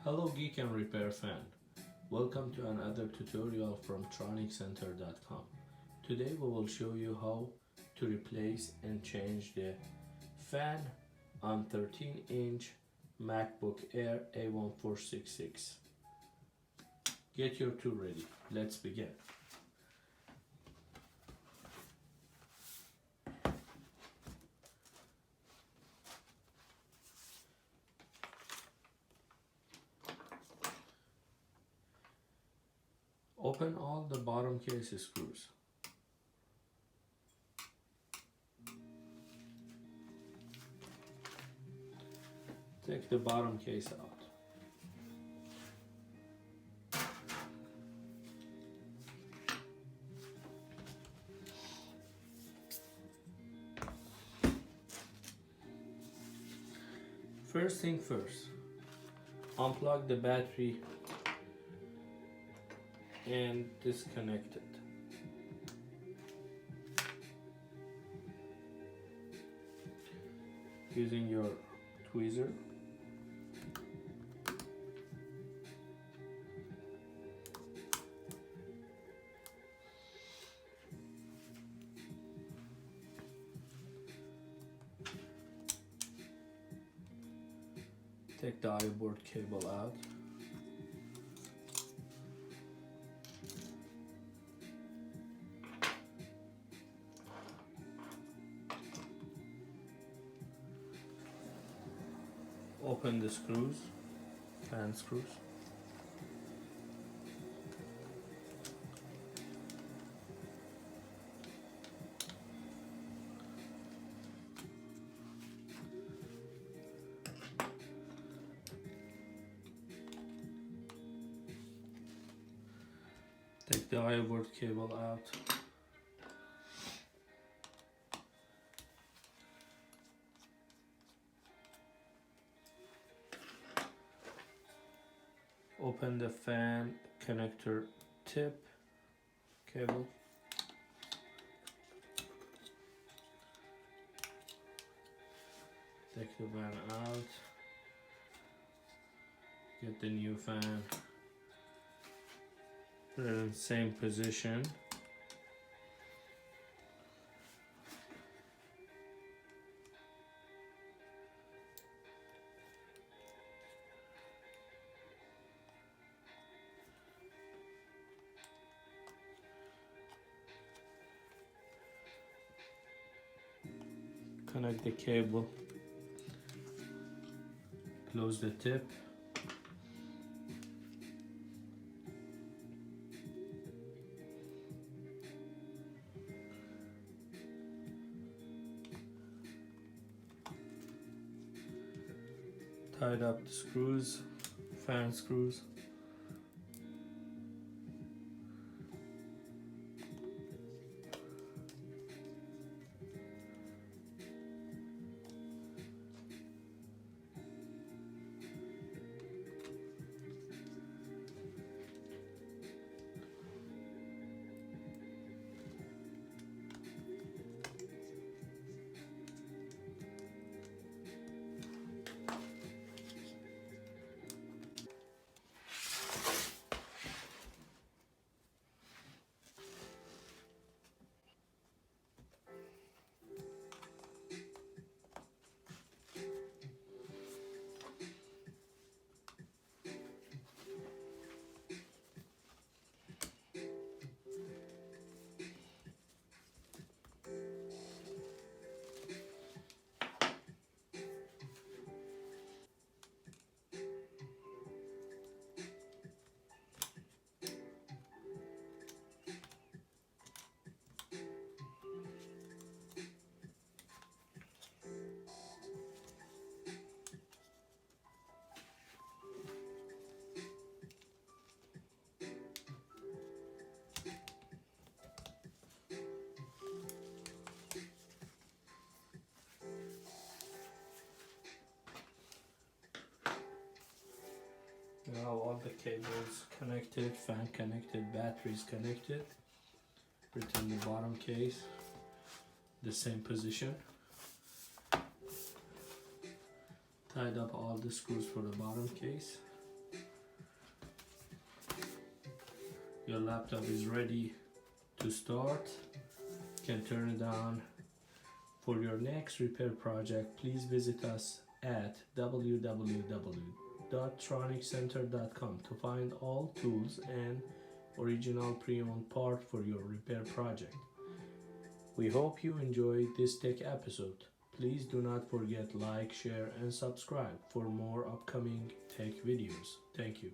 Hello Geek and Repair fan. Welcome to another tutorial from TronicCenter.com. Today we will show you how to replace and change the fan on 13-inch MacBook Air A1466. Get your tool ready. Let's begin. Open all the bottom case screws. Take the bottom case out. First thing first, unplug the battery and disconnect it. Using your tweezer. Take the I-board cable out. Open the screws, fan screws. Take the I-board cable out. Open the fan connector tip cable. Take the fan out. Get the new fan. Put it in the same position. Connect the cable, close the tip, tied up the screws, fan screws. Now all the cables connected, fan connected, batteries connected. Return the bottom case, the same position. Tied up all the screws for the bottom case. your laptop is ready to start. You can turn it on. For your next repair project, please visit us at www.troniccenter.com to find all tools and original pre-owned part for your repair project. We hope you enjoyed this tech episode. Please do not forget like, share and subscribe for more upcoming tech videos. Thank you.